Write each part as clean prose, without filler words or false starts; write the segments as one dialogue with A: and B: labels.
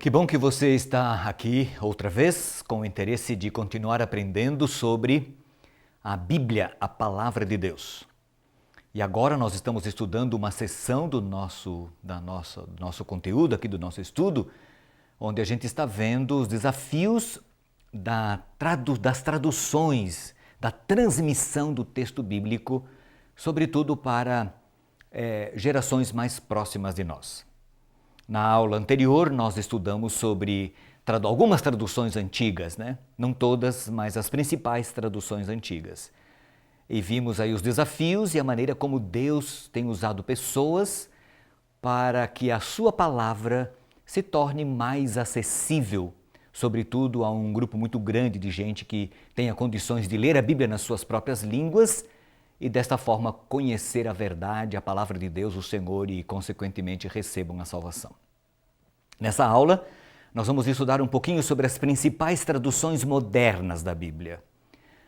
A: Que bom que você está aqui outra vez com o interesse de continuar aprendendo sobre a Bíblia, a Palavra de Deus. E agora nós estamos estudando uma seção do nosso conteúdo aqui, do nosso estudo, onde a gente está vendo os desafios das traduções, da transmissão do texto bíblico, sobretudo para gerações mais próximas de nós. Na aula anterior, nós estudamos sobre algumas traduções antigas, né? Não todas, mas as principais traduções antigas. E vimos aí os desafios e a maneira como Deus tem usado pessoas para que a sua palavra se torne mais acessível, sobretudo a um grupo muito grande de gente que tenha condições de ler a Bíblia nas suas próprias línguas e desta forma conhecer a verdade, a palavra de Deus, o Senhor e consequentemente recebam a salvação. Nessa aula, nós vamos estudar um pouquinho sobre as principais traduções modernas da Bíblia.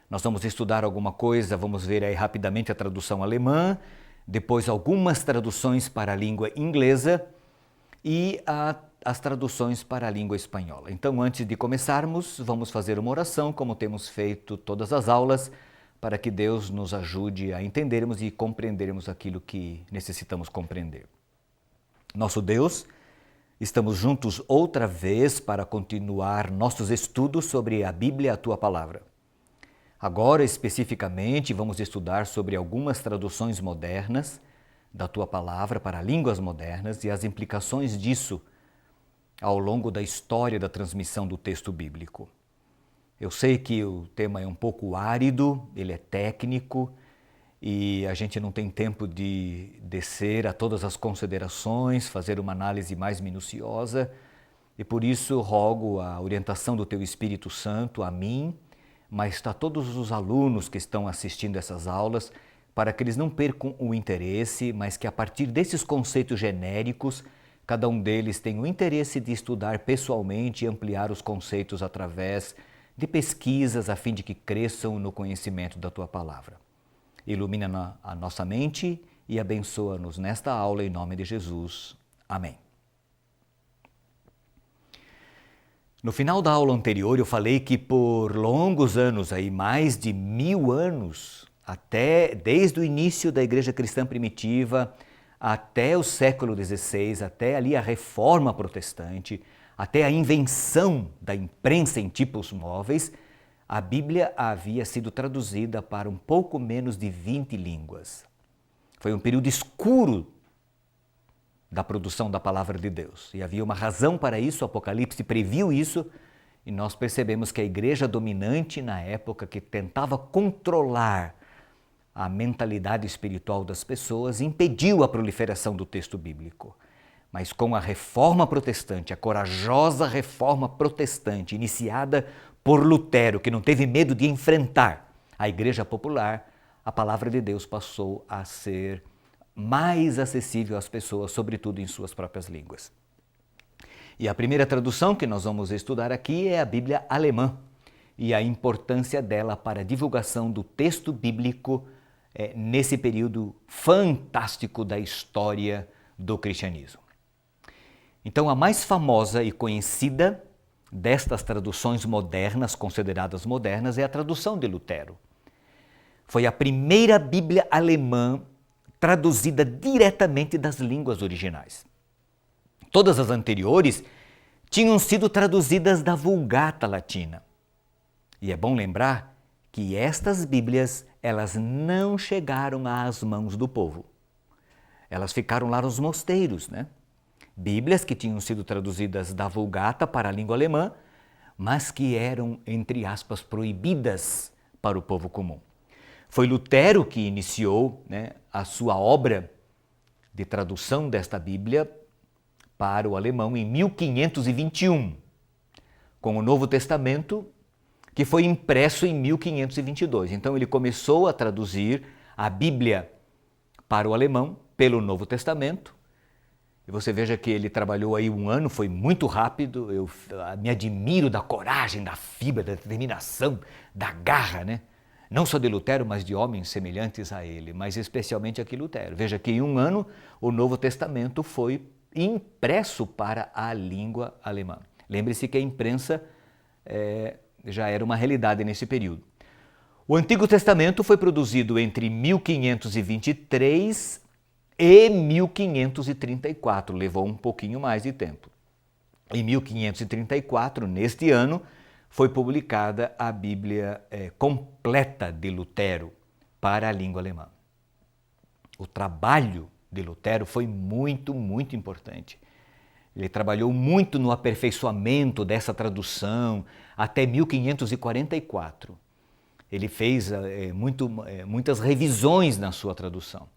A: Nós vamos estudar alguma coisa, vamos ver aí rapidamente a tradução alemã, depois algumas traduções para a língua inglesa e as traduções para a língua espanhola. Então, antes de começarmos, vamos fazer uma oração, como temos feito todas as aulas, para que Deus nos ajude a entendermos e compreendermos aquilo que necessitamos compreender. Nosso Deus, estamos juntos outra vez para continuar nossos estudos sobre a Bíblia, a Tua Palavra. Agora, especificamente, vamos estudar sobre algumas traduções modernas da Tua Palavra para línguas modernas e as implicações disso ao longo da história da transmissão do texto bíblico. Eu sei que o tema é um pouco árido, ele é técnico e a gente não tem tempo de descer a todas as considerações, fazer uma análise mais minuciosa e por isso rogo a orientação do Teu Espírito Santo a mim, mas a todos os alunos que estão assistindo essas aulas, para que eles não percam o interesse, mas que a partir desses conceitos genéricos, cada um deles tenha o interesse de estudar pessoalmente e ampliar os conceitos através de pesquisas a fim de que cresçam no conhecimento da Tua Palavra. Ilumina a nossa mente e abençoa-nos nesta aula em nome de Jesus. Amém. No final da aula anterior eu falei que por longos anos, aí mais de 1000 anos, desde o início da Igreja Cristã Primitiva até o século XVI, até ali a Reforma Protestante, até a invenção da imprensa em tipos móveis, a Bíblia havia sido traduzida para um pouco menos de 20 línguas. Foi um período escuro da produção da Palavra de Deus. E havia uma razão para isso, o Apocalipse previu isso, e nós percebemos que a igreja dominante na época, que tentava controlar a mentalidade espiritual das pessoas, impediu a proliferação do texto bíblico. Mas com a Reforma Protestante, a corajosa Reforma Protestante, iniciada por Lutero, que não teve medo de enfrentar a Igreja Popular, a Palavra de Deus passou a ser mais acessível às pessoas, sobretudo em suas próprias línguas. E a primeira tradução que nós vamos estudar aqui é a Bíblia alemã e a importância dela para a divulgação do texto bíblico nesse período fantástico da história do cristianismo. Então, a mais famosa e conhecida destas traduções modernas, consideradas modernas, é a tradução de Lutero. Foi a primeira Bíblia alemã traduzida diretamente das línguas originais. Todas as anteriores tinham sido traduzidas da Vulgata Latina. E é bom lembrar que estas Bíblias, elas não chegaram às mãos do povo. Elas ficaram lá nos mosteiros, né? Bíblias que tinham sido traduzidas da Vulgata para a língua alemã, mas que eram, entre aspas, proibidas para o povo comum. Foi Lutero que iniciou a sua obra de tradução desta Bíblia para o alemão em 1521, com o Novo Testamento, que foi impresso em 1522. Então ele começou a traduzir a Bíblia para o alemão pelo Novo Testamento. E você veja que ele trabalhou aí um ano, foi muito rápido. Eu me admiro da coragem, da fibra, da determinação, da garra, né? Não só de Lutero, mas de homens semelhantes a ele, mas especialmente aqui Lutero. Veja que em um ano o Novo Testamento foi impresso para a língua alemã. Lembre-se que a imprensa já era uma realidade nesse período. O Antigo Testamento foi produzido entre 1523 e 1534, levou um pouquinho mais de tempo. Em 1534, neste ano, foi publicada a Bíblia completa de Lutero para a língua alemã. O trabalho de Lutero foi muito, muito importante. Ele trabalhou muito no aperfeiçoamento dessa tradução até 1544. Ele fez muitas revisões na sua tradução,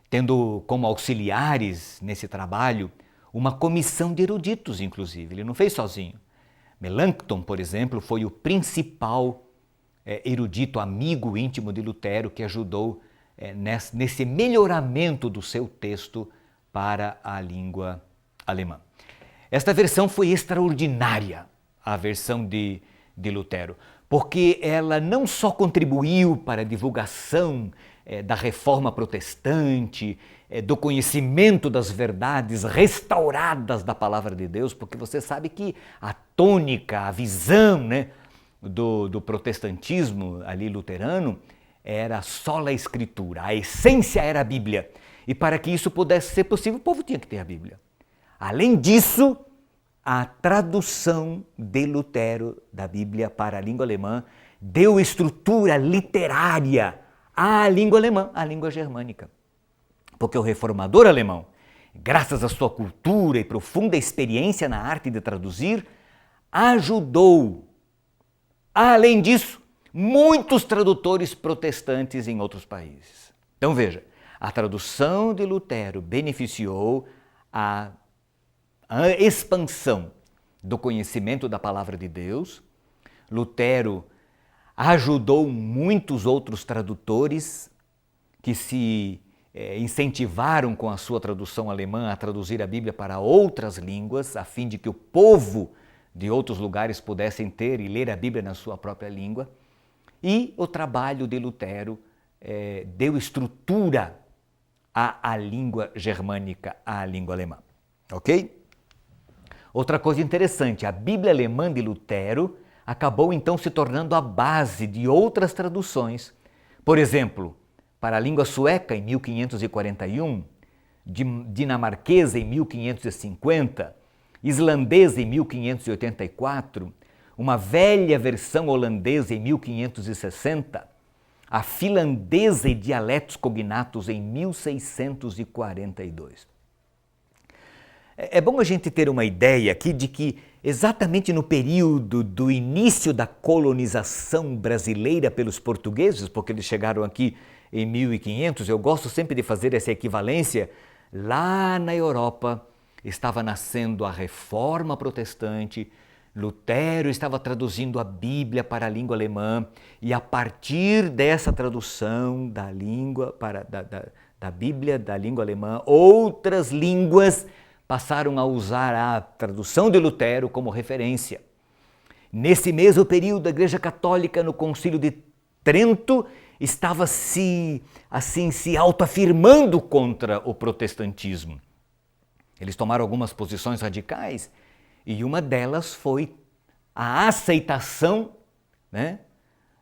A: tendo como auxiliares nesse trabalho uma comissão de eruditos, inclusive. Ele não fez sozinho. Melanchthon, por exemplo, foi o principal erudito, amigo íntimo de Lutero, que ajudou nesse melhoramento do seu texto para a língua alemã. Esta versão foi extraordinária, a versão de Lutero, porque ela não só contribuiu para a divulgação da reforma protestante, do conhecimento das verdades restauradas da palavra de Deus, porque você sabe que a tônica, a visão do protestantismo ali luterano era sola escritura, a essência era a Bíblia. E para que isso pudesse ser possível, o povo tinha que ter a Bíblia. Além disso, a tradução de Lutero da Bíblia para a língua alemã deu estrutura literária à língua alemã, à língua germânica. Porque o reformador alemão, graças à sua cultura e profunda experiência na arte de traduzir, ajudou, além disso, muitos tradutores protestantes em outros países. Então veja, a tradução de Lutero beneficiou a expansão do conhecimento da palavra de Deus. Lutero ajudou muitos outros tradutores que se incentivaram com a sua tradução alemã a traduzir a Bíblia para outras línguas, a fim de que o povo de outros lugares pudessem ter e ler a Bíblia na sua própria língua. E o trabalho de Lutero deu estrutura à língua germânica, à língua alemã. Ok? Outra coisa interessante, a Bíblia alemã de Lutero acabou então se tornando a base de outras traduções. Por exemplo, para a língua sueca em 1541, dinamarquesa em 1550, islandesa em 1584, uma velha versão holandesa em 1560, a finlandesa e dialetos cognatos em 1642. É bom a gente ter uma ideia aqui de que exatamente no período do início da colonização brasileira pelos portugueses, porque eles chegaram aqui em 1500, eu gosto sempre de fazer essa equivalência, lá na Europa estava nascendo a Reforma Protestante, Lutero estava traduzindo a Bíblia para a língua alemã e a partir dessa tradução da Bíblia da língua alemã, outras línguas passaram a usar a tradução de Lutero como referência. Nesse mesmo período, a Igreja Católica, no Concílio de Trento, estava se autoafirmando contra o protestantismo. Eles tomaram algumas posições radicais e uma delas foi a aceitação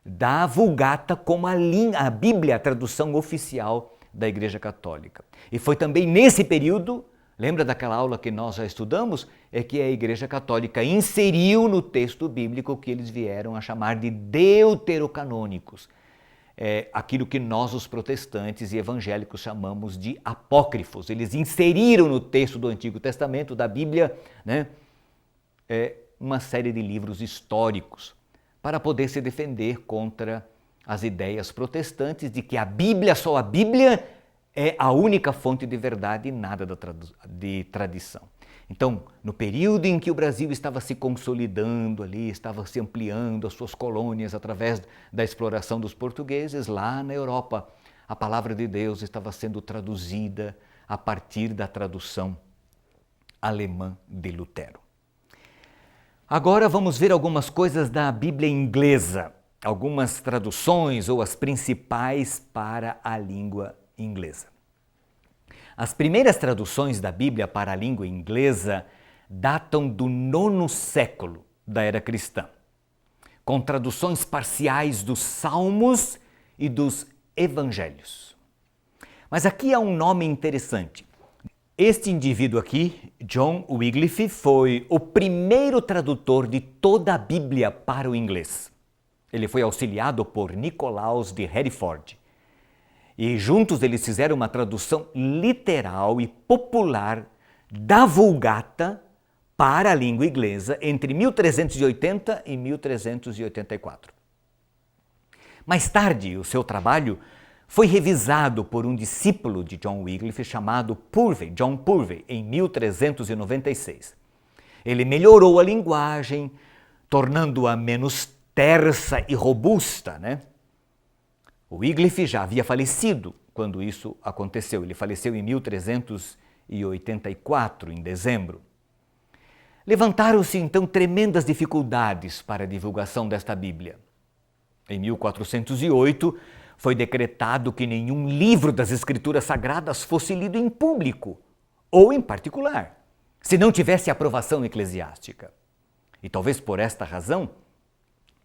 A: da Vulgata como a Bíblia, a tradução oficial da Igreja Católica. E foi também nesse período, lembra daquela aula que nós já estudamos, que a Igreja Católica inseriu no texto bíblico o que eles vieram a chamar de deuterocanônicos. Aquilo que nós, os protestantes e evangélicos, chamamos de apócrifos. Eles inseriram no texto do Antigo Testamento, da Bíblia, uma série de livros históricos para poder se defender contra as ideias protestantes de que a Bíblia, só a Bíblia, é a única fonte de verdade e nada de tradição. Então, no período em que o Brasil estava se consolidando ali, estava se ampliando as suas colônias através da exploração dos portugueses, lá na Europa, a palavra de Deus estava sendo traduzida a partir da tradução alemã de Lutero. Agora vamos ver algumas coisas da Bíblia inglesa, algumas traduções ou as principais para a língua inglesa. As primeiras traduções da Bíblia para a língua inglesa datam do 9º século da era cristã, com traduções parciais dos Salmos e dos Evangelhos. Mas aqui há um nome interessante. Este indivíduo aqui, John Wycliffe, foi o primeiro tradutor de toda a Bíblia para o inglês. Ele foi auxiliado por Nicolaus de Hereford. E juntos eles fizeram uma tradução literal e popular da Vulgata para a língua inglesa entre 1380 e 1384. Mais tarde, o seu trabalho foi revisado por um discípulo de John Wycliffe chamado Purvey, John Purvey, em 1396. Ele melhorou a linguagem, tornando-a menos tersa e robusta, né? O Wycliffe já havia falecido quando isso aconteceu. Ele faleceu em 1384, em dezembro. Levantaram-se então tremendas dificuldades para a divulgação desta Bíblia. Em 1408, foi decretado que nenhum livro das Escrituras Sagradas fosse lido em público ou em particular, se não tivesse aprovação eclesiástica. E talvez por esta razão,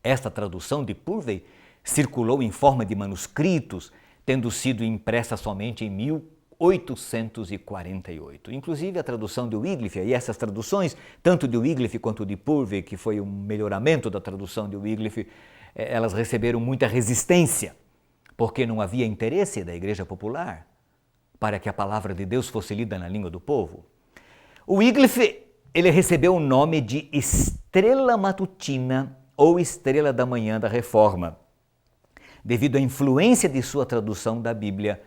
A: esta tradução de Purvey circulou em forma de manuscritos, tendo sido impressa somente em 1848. Inclusive a tradução de Wycliffe, e essas traduções, tanto de Wycliffe quanto de Purvey, que foi um melhoramento da tradução de Wycliffe, elas receberam muita resistência, porque não havia interesse da Igreja Popular para que a palavra de Deus fosse lida na língua do povo. O Wycliffe, ele recebeu o nome de Estrela Matutina ou Estrela da Manhã da Reforma, devido à influência de sua tradução da Bíblia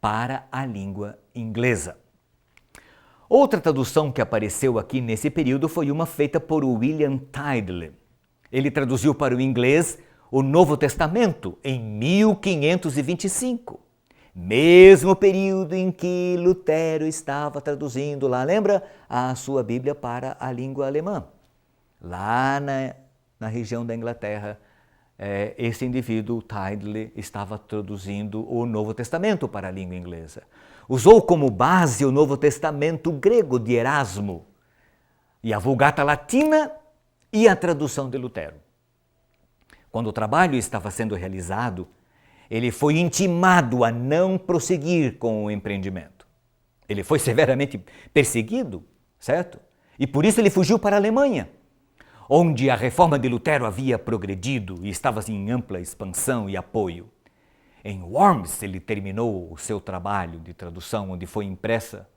A: para a língua inglesa. Outra tradução que apareceu aqui nesse período foi uma feita por William Tyndale. Ele traduziu para o inglês o Novo Testamento em 1525, mesmo período em que Lutero estava traduzindo lá, lembra? A sua Bíblia para a língua alemã. Lá na região da Inglaterra, esse indivíduo, Tyndale, estava traduzindo o Novo Testamento para a língua inglesa. Usou como base o Novo Testamento grego de Erasmo e a Vulgata Latina e a tradução de Lutero. Quando o trabalho estava sendo realizado, ele foi intimado a não prosseguir com o empreendimento. Ele foi severamente perseguido, certo? E por isso ele fugiu para a Alemanha, onde a reforma de Lutero havia progredido e estava em ampla expansão e apoio. Em Worms, ele terminou o seu trabalho de tradução, onde foi impressa,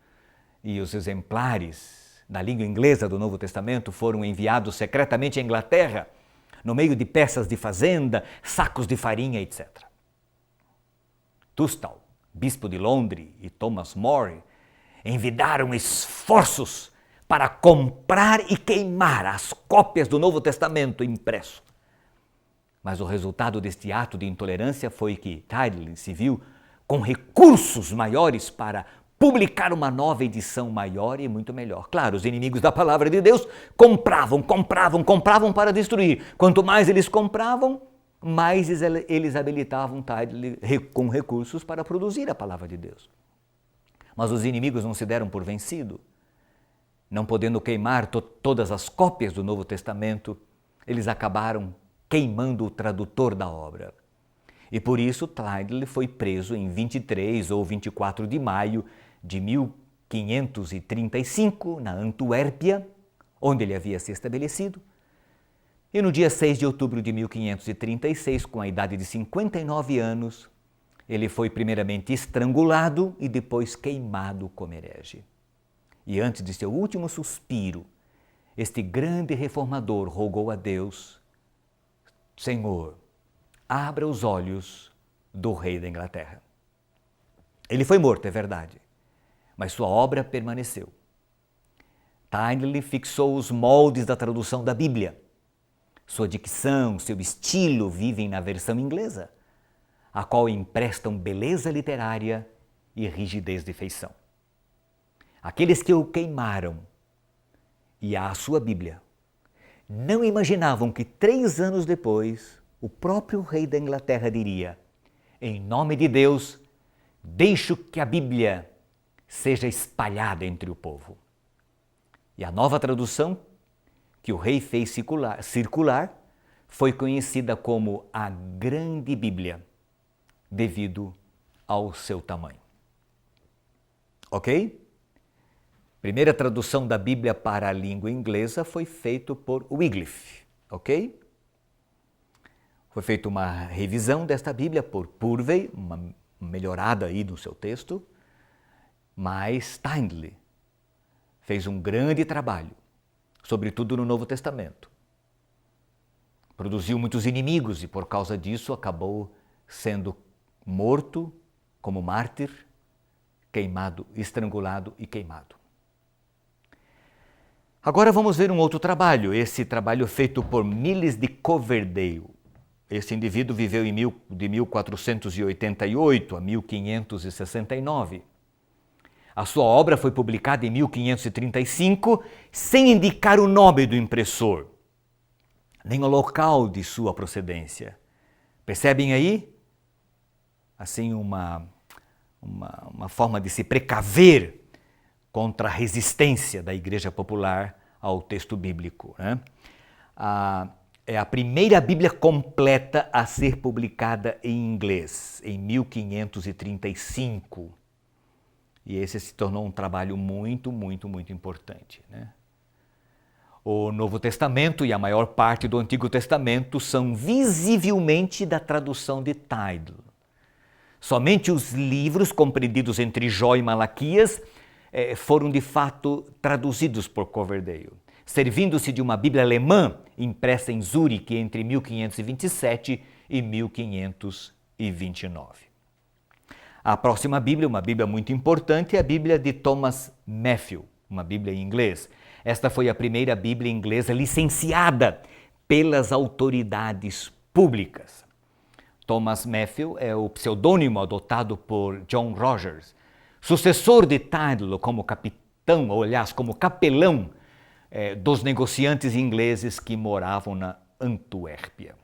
A: e os exemplares da língua inglesa do Novo Testamento foram enviados secretamente à Inglaterra, no meio de peças de fazenda, sacos de farinha, etc. Tunstall, bispo de Londres, e Thomas More envidaram esforços para comprar e queimar as cópias do Novo Testamento impresso. Mas o resultado deste ato de intolerância foi que Tyndale se viu com recursos maiores para publicar uma nova edição maior e muito melhor. Claro, os inimigos da palavra de Deus compravam para destruir. Quanto mais eles compravam, mais eles habilitavam Tyndale com recursos para produzir a palavra de Deus. Mas os inimigos não se deram por vencido. Não podendo queimar todas as cópias do Novo Testamento, eles acabaram queimando o tradutor da obra. E por isso Tyndale foi preso em 23 ou 24 de maio de 1535, na Antuérpia, onde ele havia se estabelecido. E no dia 6 de outubro de 1536, com a idade de 59 anos, ele foi primeiramente estrangulado e depois queimado como herege. E antes de seu último suspiro, este grande reformador rogou a Deus: Senhor, abra os olhos do rei da Inglaterra. Ele foi morto, é verdade, mas sua obra permaneceu. Tyndale fixou os moldes da tradução da Bíblia. Sua dicção, seu estilo vivem na versão inglesa, a qual emprestam beleza literária e rigidez de feição. Aqueles que o queimaram e a sua Bíblia não imaginavam que 3 anos depois o próprio rei da Inglaterra diria: em nome de Deus, deixo que a Bíblia seja espalhada entre o povo. E a nova tradução, que o rei fez circular, foi conhecida como a Grande Bíblia, devido ao seu tamanho. Ok? Primeira tradução da Bíblia para a língua inglesa foi feita por Wycliffe, ok? Foi feita uma revisão desta Bíblia por Purvey, uma melhorada aí no seu texto, mas Tyndale fez um grande trabalho, sobretudo no Novo Testamento. Produziu muitos inimigos e por causa disso acabou sendo morto como mártir, queimado, estrangulado e queimado. Agora vamos ver um outro trabalho, esse trabalho feito por Mills de Coverdale. Esse indivíduo viveu de 1488 a 1569. A sua obra foi publicada em 1535, sem indicar o nome do impressor, nem o local de sua procedência. Percebem aí? Assim, uma forma de se precaver contra a resistência da Igreja Popular ao texto bíblico, né? É a primeira Bíblia completa a ser publicada em inglês, em 1535. E esse se tornou um trabalho muito importante, né? O Novo Testamento e a maior parte do Antigo Testamento são visivelmente da tradução de Tyndale. Somente os livros compreendidos entre Jó e Malaquias foram de fato traduzidos por Coverdale, servindo-se de uma Bíblia alemã impressa em Zurique entre 1527 e 1529. A próxima Bíblia, uma Bíblia muito importante, é a Bíblia de Thomas Matthew, uma Bíblia em inglês. Esta foi a primeira Bíblia inglesa licenciada pelas autoridades públicas. Thomas Matthew é o pseudônimo adotado por John Rogers, sucessor de Tyndale como capitão, ou aliás, como capelão dos negociantes ingleses que moravam na Antuérpia.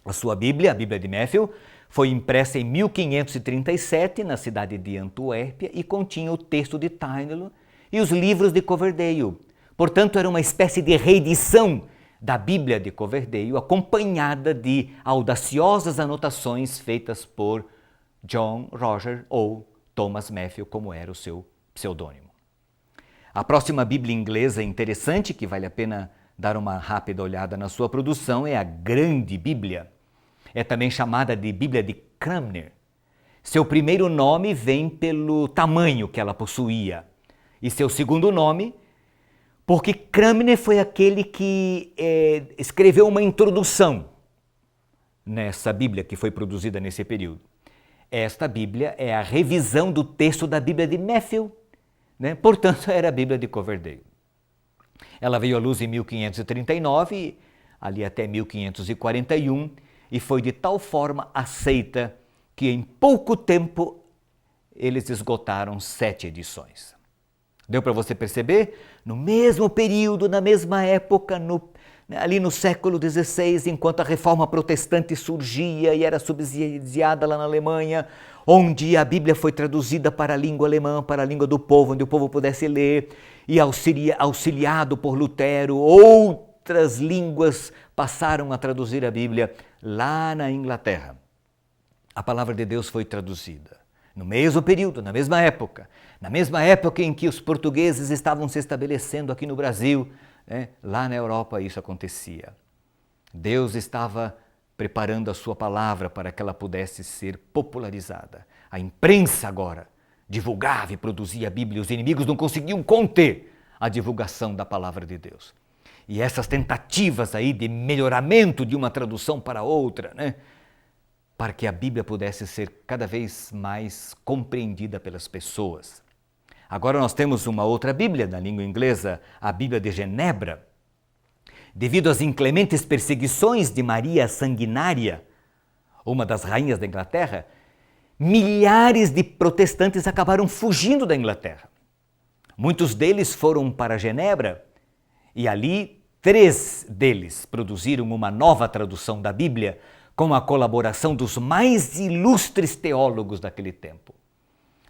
A: A sua Bíblia, a Bíblia de Matthew, foi impressa em 1537 na cidade de Antuérpia e continha o texto de Tyndale e os livros de Coverdale. Portanto, era uma espécie de reedição da Bíblia de Coverdale, acompanhada de audaciosas anotações feitas por John Roger ou Thomas Matthew, como era o seu pseudônimo. A próxima Bíblia inglesa interessante, que vale a pena dar uma rápida olhada na sua produção, é a Grande Bíblia. É também chamada de Bíblia de Cranmer. Seu primeiro nome vem pelo tamanho que ela possuía, e seu segundo nome porque Cranmer foi aquele que escreveu uma introdução nessa Bíblia que foi produzida nesse período. Esta Bíblia é a revisão do texto da Bíblia de Matthew, né? Portanto, era a Bíblia de Coverdale. Ela veio à luz em 1539, ali até 1541, e foi de tal forma aceita que em pouco tempo eles esgotaram 7 edições. Deu para você perceber? No mesmo período, na mesma época, ali no século XVI, enquanto a reforma protestante surgia e era subsidiada lá na Alemanha, onde a Bíblia foi traduzida para a língua alemã, para a língua do povo, onde o povo pudesse ler, e auxiliado por Lutero, outras línguas passaram a traduzir a Bíblia lá na Inglaterra. A palavra de Deus foi traduzida. No mesmo período, na mesma época em que os portugueses estavam se estabelecendo aqui no Brasil, né, lá na Europa isso acontecia. Deus estava preparando a sua palavra para que ela pudesse ser popularizada. A imprensa agora divulgava e produzia a Bíblia, os inimigos não conseguiam conter a divulgação da palavra de Deus. E essas tentativas aí de melhoramento de uma tradução para outra, né, para que a Bíblia pudesse ser cada vez mais compreendida pelas pessoas. Agora nós temos uma outra Bíblia na língua inglesa, a Bíblia de Genebra. Devido às inclementes perseguições de Maria Sanguinária, uma das rainhas da Inglaterra, milhares de protestantes acabaram fugindo da Inglaterra. Muitos deles foram para Genebra e ali 3 deles produziram uma nova tradução da Bíblia com a colaboração dos mais ilustres teólogos daquele tempo.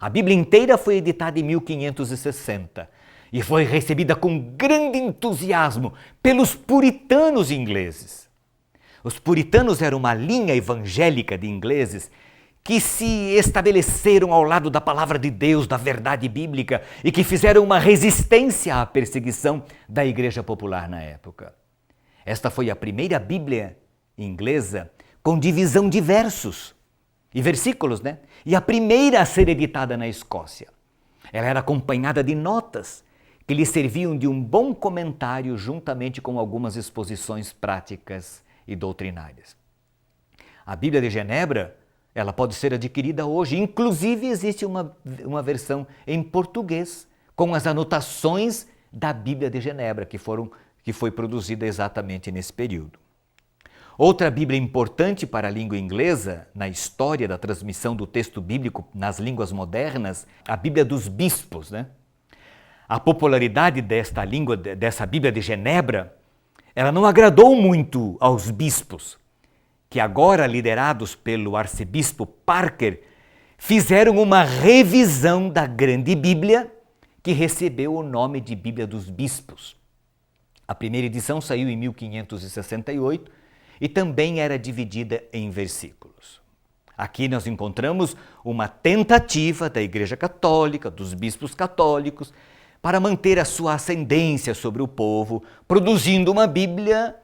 A: A Bíblia inteira foi editada em 1560 e foi recebida com grande entusiasmo pelos puritanos ingleses. Os puritanos eram uma linha evangélica de ingleses que se estabeleceram ao lado da palavra de Deus, da verdade bíblica, e que fizeram uma resistência à perseguição da Igreja Popular na época. Esta foi a primeira Bíblia inglesa com divisão de versos e versículos, né? E a primeira a ser editada na Escócia. Ela era acompanhada de notas que lhe serviam de um bom comentário juntamente com algumas exposições práticas e doutrinárias. A Bíblia de Genebra, ela pode ser adquirida hoje, inclusive existe uma versão em português com as anotações da Bíblia de Genebra que foi produzida exatamente nesse período. Outra Bíblia importante para a língua inglesa, na história da transmissão do texto bíblico nas línguas modernas, a Bíblia dos Bispos, né? A popularidade dessa Bíblia de Genebra, ela não agradou muito aos bispos, que agora, liderados pelo arcebispo Parker, fizeram uma revisão da grande Bíblia, que recebeu o nome de Bíblia dos Bispos. A primeira edição saiu em 1568 e também era dividida em versículos. Aqui nós encontramos uma tentativa da Igreja Católica, dos bispos católicos, para manter a sua ascendência sobre o povo, produzindo uma Bíblia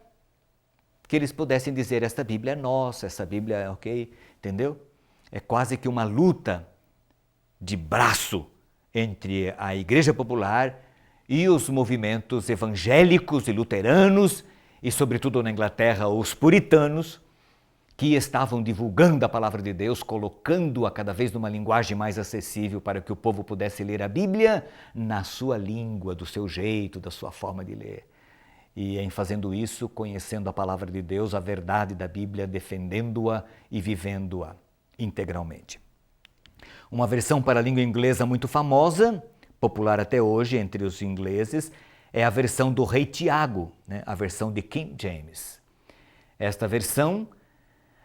A: que eles pudessem dizer, esta Bíblia é nossa, essa Bíblia é ok, entendeu? É quase que uma luta de braço entre a Igreja Popular e os movimentos evangélicos e luteranos, e sobretudo na Inglaterra, os puritanos, que estavam divulgando a palavra de Deus, colocando-a cada vez numa linguagem mais acessível para que o povo pudesse ler a Bíblia na sua língua, do seu jeito, da sua forma de ler. E em fazendo isso, conhecendo a palavra de Deus, a verdade da Bíblia, defendendo-a e vivendo-a integralmente. Uma versão para a língua inglesa muito famosa, popular até hoje entre os ingleses, é a versão do Rei Tiago, né? A versão de King James. Esta versão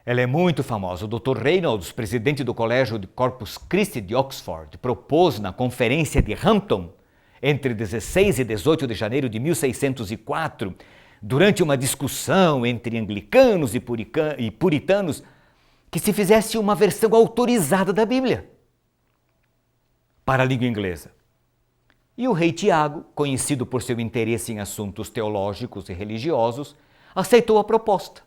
A: ela é muito famosa. O Dr. Reynolds, presidente do Colégio de Corpus Christi de Oxford, propôs na Conferência de Hampton, entre 16 e 18 de janeiro de 1604, durante uma discussão entre anglicanos e puritanos, que se fizesse uma versão autorizada da Bíblia para a língua inglesa. E o rei Tiago, conhecido por seu interesse em assuntos teológicos e religiosos, aceitou a proposta.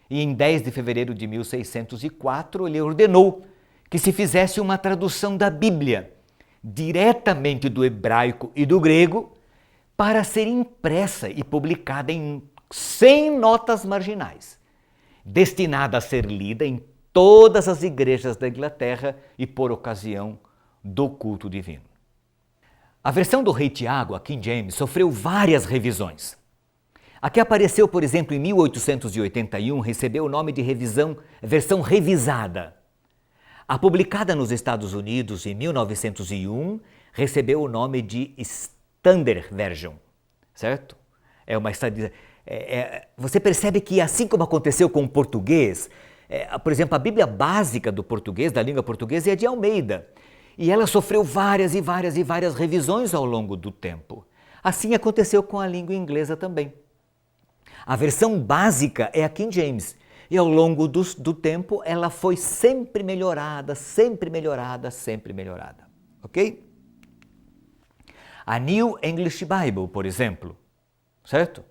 A: E em 10 de fevereiro de 1604, ele ordenou que se fizesse uma tradução da Bíblia, diretamente do hebraico e do grego, para ser impressa e publicada em 100 notas marginais, destinada a ser lida em todas as igrejas da Inglaterra e por ocasião do culto divino. A versão do Rei Tiago, a King James, sofreu várias revisões. A que apareceu, por exemplo, em 1881, recebeu o nome de versão revisada. A publicada nos Estados Unidos em 1901 recebeu o nome de Standard Version, certo? Você percebe que, assim como aconteceu com o português, por exemplo, a Bíblia básica do português, da língua portuguesa, é de Almeida. E ela sofreu várias revisões ao longo do tempo. Assim aconteceu com a língua inglesa também. A versão básica é a King James. E ao longo do tempo ela foi sempre melhorada, ok? A New English Bible, por exemplo, certo?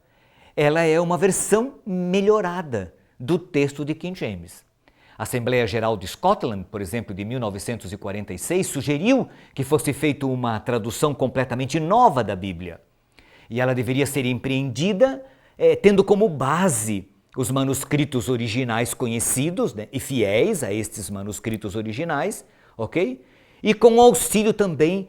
A: Ela é uma versão melhorada do texto de King James. A Assembleia Geral de Scotland, por exemplo, de 1946, sugeriu que fosse feita uma tradução completamente nova da Bíblia. E ela deveria ser empreendida tendo como base os manuscritos originais conhecidos, né, e fiéis a estes manuscritos originais, ok? E com o auxílio também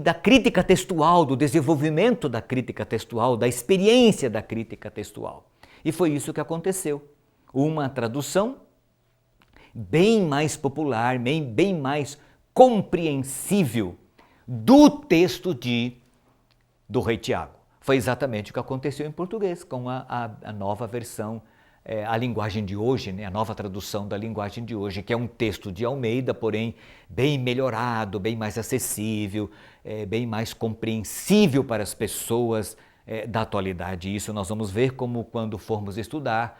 A: da crítica textual, do desenvolvimento da crítica textual, da experiência da crítica textual. E foi isso que aconteceu. Uma tradução bem mais popular, bem mais compreensível do texto do Rei Tiago. Foi exatamente o que aconteceu em português, com a nova versão a linguagem de hoje, né, a nova tradução da linguagem de hoje, que é um texto de Almeida, porém bem melhorado, bem mais acessível, bem mais compreensível para as pessoas da atualidade. Isso nós vamos ver como quando formos estudar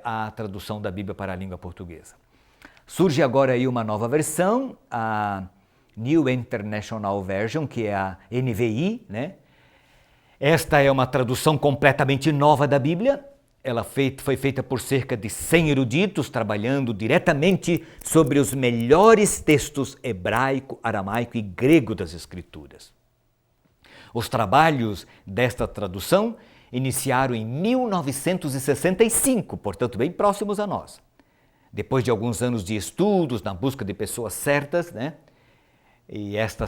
A: a tradução da Bíblia para a língua portuguesa. Surge agora aí uma nova versão, a New International Version, que é a NVI, né? Esta é uma tradução completamente nova da Bíblia. Ela foi feita por cerca de 100 eruditos, trabalhando diretamente sobre os melhores textos hebraico, aramaico e grego das Escrituras. Os trabalhos desta tradução iniciaram em 1965, portanto bem próximos a nós. Depois de alguns anos de estudos, na busca de pessoas certas, né? E essa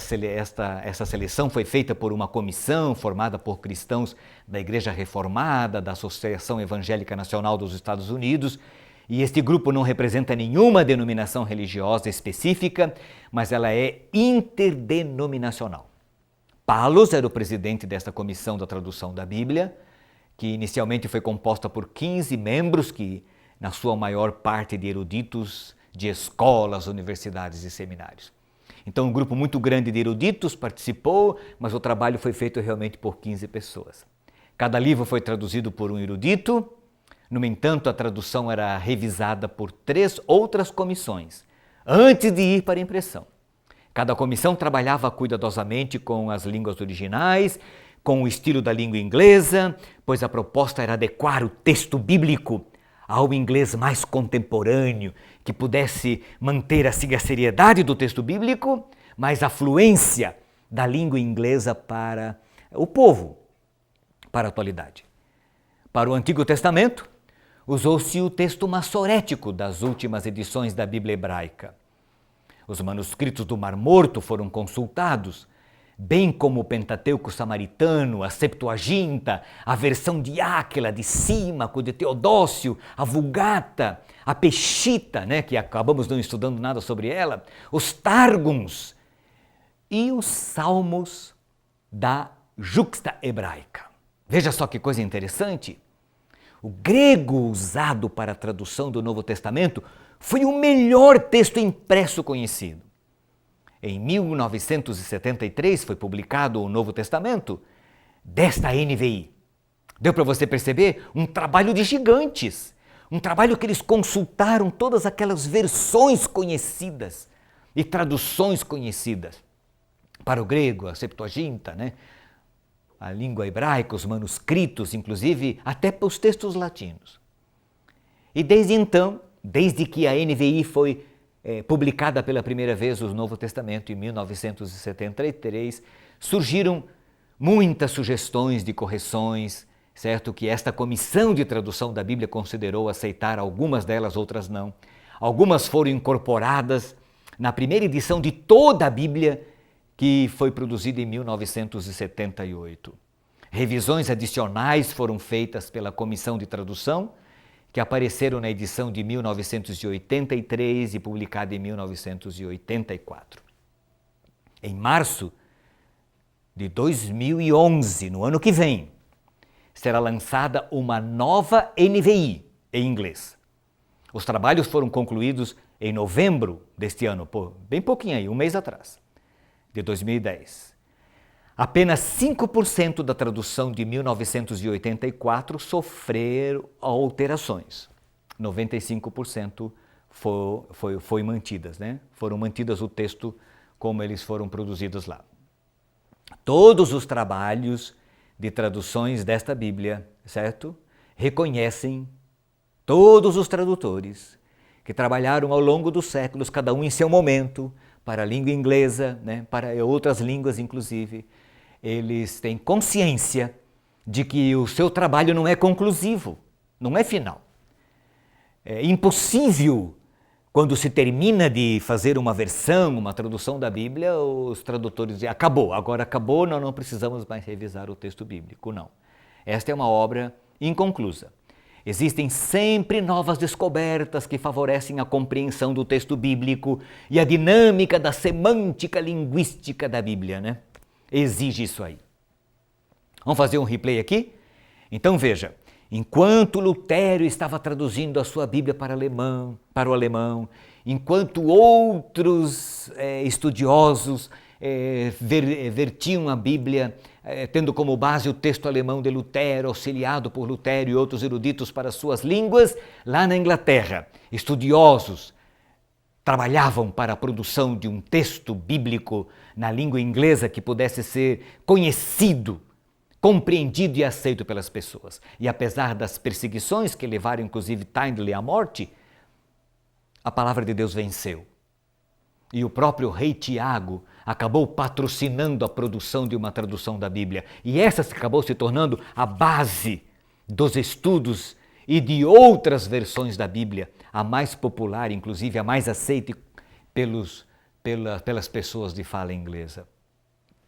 A: seleção foi feita por uma comissão formada por cristãos da Igreja Reformada, da Associação Evangélica Nacional dos Estados Unidos, e este grupo não representa nenhuma denominação religiosa específica, mas ela é interdenominacional. Paulus era o presidente desta comissão da tradução da Bíblia, que inicialmente foi composta por 15 membros, que na sua maior parte de eruditos de escolas, universidades e seminários. Então, um grupo muito grande de eruditos participou, mas o trabalho foi feito realmente por 15 pessoas. Cada livro foi traduzido por um erudito. No entanto, a tradução era revisada por 3 outras comissões, antes de ir para a impressão. Cada comissão trabalhava cuidadosamente com as línguas originais, com o estilo da língua inglesa, pois a proposta era adequar o texto bíblico ao inglês mais contemporâneo, que pudesse manter assim a seriedade do texto bíblico, mas a fluência da língua inglesa para o povo, para a atualidade. Para o Antigo Testamento, usou-se o texto massorético das últimas edições da Bíblia hebraica. Os manuscritos do Mar Morto foram consultados, bem como o Pentateuco samaritano, a Septuaginta, a versão de Áquila, de Símaco, de Teodócio, a Vulgata, a Peshitta, né, que acabamos não estudando nada sobre ela, os Targums e os Salmos da Juxta hebraica. Veja só que coisa interessante. O grego usado para a tradução do Novo Testamento foi o melhor texto impresso conhecido. Em 1973 foi publicado o Novo Testamento desta NVI. Deu para você perceber? Um trabalho de gigantes. Um trabalho que eles consultaram todas aquelas versões conhecidas e traduções conhecidas para o grego, a Septuaginta, né? A língua hebraica, os manuscritos, inclusive até para os textos latinos. E desde então, desde que a NVI foi publicada pela primeira vez o Novo Testamento em 1973, surgiram muitas sugestões de correções, certo? Que esta comissão de tradução da Bíblia considerou aceitar, algumas delas, outras não. Algumas foram incorporadas na primeira edição de toda a Bíblia, que foi produzida em 1978. Revisões adicionais foram feitas pela comissão de tradução, que apareceram na edição de 1983 e publicada em 1984. Em março de 2011, no ano que vem, será lançada uma nova NVI em inglês. Os trabalhos foram concluídos em novembro deste ano, bem pouquinho aí, um mês atrás, de 2010. Apenas 5% da tradução de 1984 sofreram alterações. 95% foi mantidas, né? Foram mantidas o texto como eles foram produzidos lá. Todos os trabalhos de traduções desta Bíblia, certo? Reconhecem todos os tradutores que trabalharam ao longo dos séculos, cada um em seu momento, para a língua inglesa, né? Para outras línguas inclusive. Eles têm consciência de que o seu trabalho não é conclusivo, não é final. É impossível, quando se termina de fazer uma versão, uma tradução da Bíblia, os tradutores dizem, acabou, agora acabou, nós não precisamos mais revisar o texto bíblico. Não. Esta é uma obra inconclusa. Existem sempre novas descobertas que favorecem a compreensão do texto bíblico e a dinâmica da semântica linguística da Bíblia, né? Exige isso aí. Vamos fazer um replay aqui? Então veja, Enquanto Lutero estava traduzindo a sua Bíblia para o alemão, enquanto outros estudiosos vertiam a Bíblia, tendo como base o texto alemão de Lutero, auxiliado por Lutero e outros eruditos para suas línguas, lá na Inglaterra, estudiosos trabalhavam para a produção de um texto bíblico na língua inglesa que pudesse ser conhecido, compreendido e aceito pelas pessoas. E apesar das perseguições que levaram inclusive Tyndale à morte, a palavra de Deus venceu. E o próprio rei Tiago acabou patrocinando a produção de uma tradução da Bíblia. E essa acabou se tornando a base dos estudos e de outras versões da Bíblia, a mais popular, inclusive a mais aceita pelas pessoas de fala inglesa.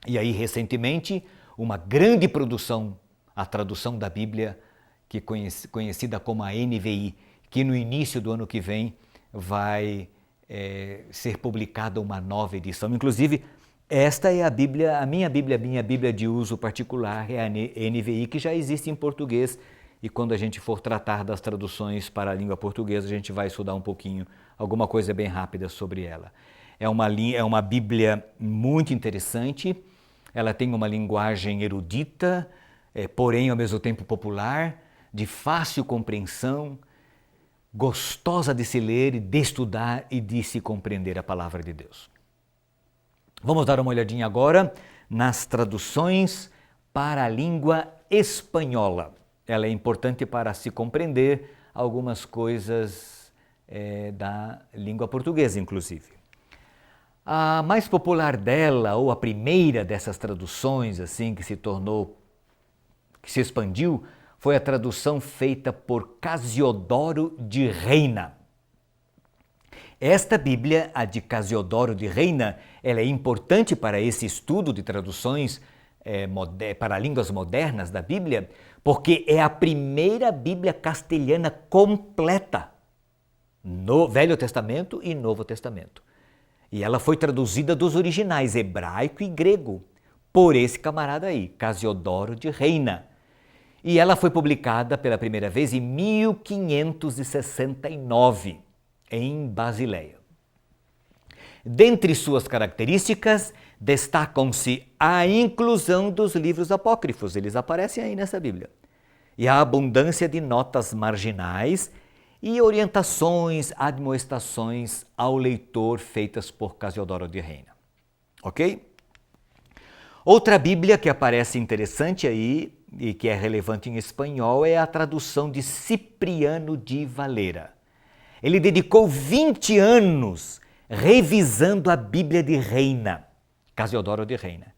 A: E aí, recentemente, uma grande produção, a tradução da Bíblia, que conhecida como a NVI, que no início do ano que vem vai ser publicada uma nova edição. Inclusive, esta é a minha Bíblia de uso particular, é a NVI, que já existe em português. E quando a gente for tratar das traduções para a língua portuguesa, a gente vai estudar um pouquinho, alguma coisa bem rápida sobre ela. É uma Bíblia muito interessante, ela tem uma linguagem erudita, porém ao mesmo tempo popular, de fácil compreensão, gostosa de se ler, de estudar e de se compreender a palavra de Deus. Vamos dar uma olhadinha agora nas traduções para a língua espanhola. Ela é importante para se compreender algumas coisas da língua portuguesa, inclusive. A mais popular dela, ou a primeira dessas traduções assim que se expandiu, foi a tradução feita por Casiodoro de Reina. Esta Bíblia, a de Casiodoro de Reina, ela é importante para esse estudo de traduções para línguas modernas da Bíblia, porque é a primeira Bíblia castelhana completa no Velho Testamento e Novo Testamento. E ela foi traduzida dos originais hebraico e grego por esse camarada aí, Casiodoro de Reina. E ela foi publicada pela primeira vez em 1569, em Basileia. Dentre suas características, destacam-se a inclusão dos livros apócrifos, eles aparecem aí nessa Bíblia, e a abundância de notas marginais e orientações, admoestações ao leitor feitas por Casiodoro de Reina. Ok? Outra Bíblia que aparece interessante aí e que é relevante em espanhol é a tradução de Cipriano de Valera. Ele dedicou 20 anos revisando a Bíblia de Reina, Casiodoro de Reina.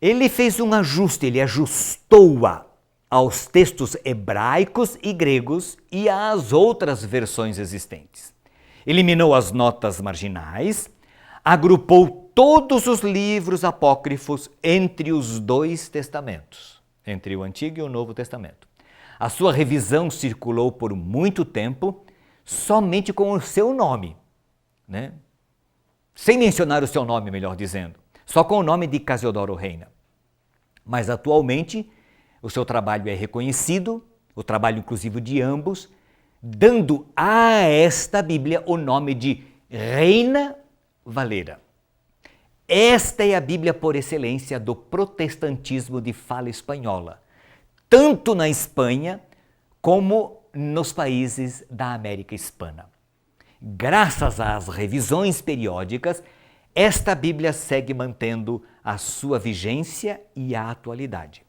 A: Ele fez um ajuste, ele ajustou-a aos textos hebraicos e gregos e às outras versões existentes. Eliminou as notas marginais, agrupou todos os livros apócrifos entre os dois testamentos, entre o Antigo e o Novo Testamento. A sua revisão circulou por muito tempo somente com o seu nome, né? Sem mencionar o seu nome, melhor dizendo, só com o nome de Casiodoro Reina. Mas atualmente o seu trabalho é reconhecido, o trabalho inclusive de ambos, dando a esta Bíblia o nome de Reina Valera. Esta é a Bíblia por excelência do protestantismo de fala espanhola, tanto na Espanha como nos países da América Hispana. Graças às revisões periódicas, esta Bíblia segue mantendo a sua vigência e a atualidade.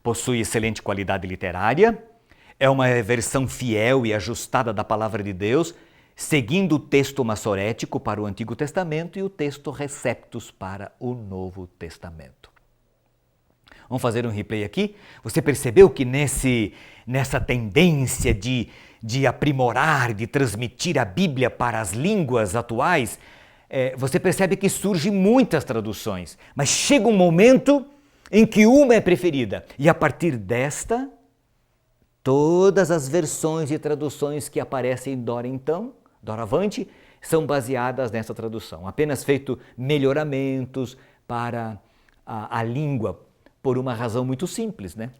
A: Possui excelente qualidade literária, é uma versão fiel e ajustada da Palavra de Deus, seguindo o texto massorético para o Antigo Testamento e o texto Receptus para o Novo Testamento. Vamos fazer um replay aqui? Você percebeu que nessa tendência de aprimorar, de transmitir a Bíblia para as línguas atuais, você percebe que surgem muitas traduções, mas chega um momento em que uma é preferida e a partir desta, todas as versões e traduções que aparecem doravante, são baseadas nessa tradução. Apenas feito melhoramentos para a língua, por uma razão muito simples, né?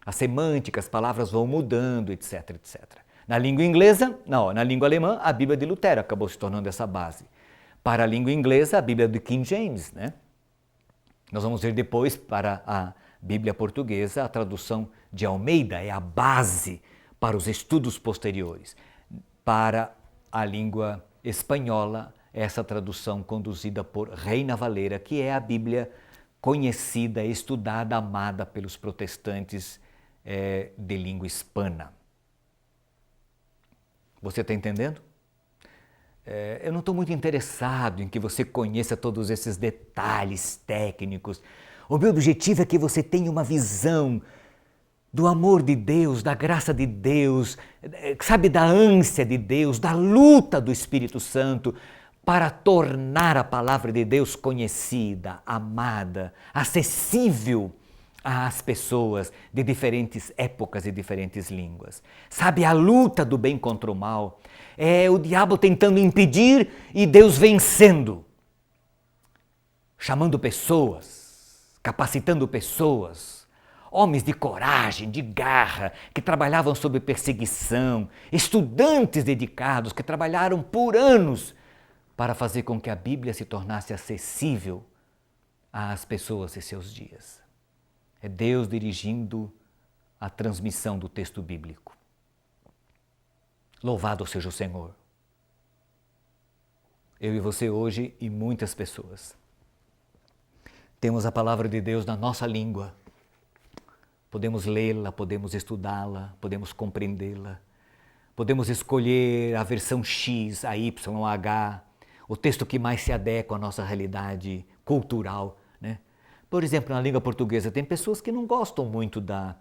A: A semântica, as palavras vão mudando, etc, etc. Na língua inglesa, não, na língua alemã, a Bíblia de Lutero acabou se tornando essa base. Para a língua inglesa, a Bíblia de King James, né? Nós vamos ver depois, para a Bíblia portuguesa, a tradução de Almeida é a base para os estudos posteriores. Para a língua espanhola, essa tradução conduzida por Reina Valera, que é a Bíblia conhecida, estudada, amada pelos protestantes de língua hispana. Você está entendendo? Eu não estou muito interessado em que você conheça todos esses detalhes técnicos. O meu objetivo é que você tenha uma visão do amor de Deus, da graça de Deus, sabe, da ânsia de Deus, da luta do Espírito Santo para tornar a palavra de Deus conhecida, amada, acessível às pessoas de diferentes épocas e diferentes línguas. Sabe, a luta do bem contra o mal, é o diabo tentando impedir e Deus vencendo, chamando pessoas, capacitando pessoas, homens de coragem, de garra, que trabalhavam sob perseguição, estudantes dedicados que trabalharam por anos para fazer com que a Bíblia se tornasse acessível às pessoas em seus dias. É Deus dirigindo a transmissão do texto bíblico. Louvado seja o Senhor. Eu e você hoje e muitas pessoas temos a palavra de Deus na nossa língua. Podemos lê-la, podemos estudá-la, podemos compreendê-la. Podemos escolher a versão X, a Y, a H, o texto que mais se adequa à nossa realidade cultural, né? Por exemplo, na língua portuguesa, tem pessoas que não gostam muito da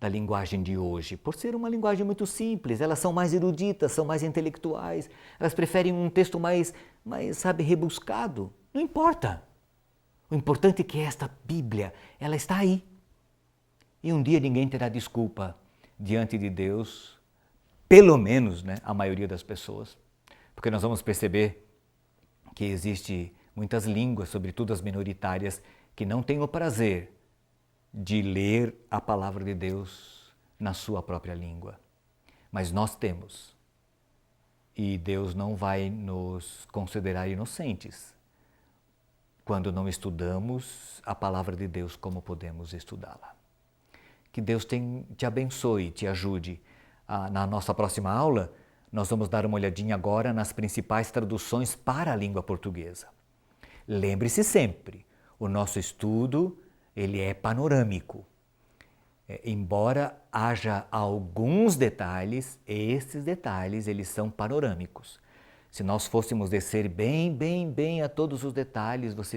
A: linguagem de hoje, por ser uma linguagem muito simples, elas são mais eruditas, são mais intelectuais, elas preferem um texto mais sabe, rebuscado. Não importa. O importante é que esta Bíblia, ela está aí. E um dia ninguém terá desculpa diante de Deus, pelo menos, né, a maioria das pessoas, porque nós vamos perceber que existe muitas línguas, sobretudo as minoritárias, que não têm o prazer de ler a palavra de Deus na sua própria língua. Mas nós temos. E Deus não vai nos considerar inocentes quando não estudamos a palavra de Deus como podemos estudá-la. Que Deus te abençoe, te ajude. Na nossa próxima aula, nós vamos dar uma olhadinha agora nas principais traduções para a língua portuguesa. Lembre-se sempre, o nosso estudo ele é panorâmico. Embora haja alguns detalhes, esses detalhes eles são panorâmicos. Se nós fôssemos descer bem a todos os detalhes, você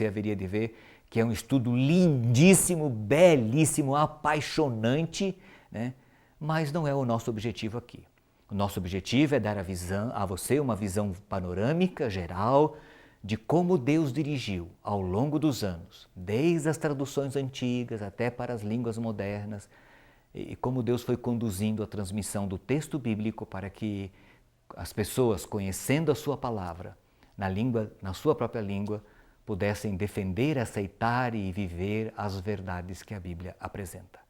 A: haveria de ver que é um estudo lindíssimo, belíssimo, apaixonante, né? Mas não é o nosso objetivo aqui. O nosso objetivo é dar a você uma visão panorâmica, geral, de como Deus dirigiu ao longo dos anos, desde as traduções antigas até para as línguas modernas, e como Deus foi conduzindo a transmissão do texto bíblico para que as pessoas, conhecendo a sua palavra, na sua própria língua, pudessem defender, aceitar e viver as verdades que a Bíblia apresenta.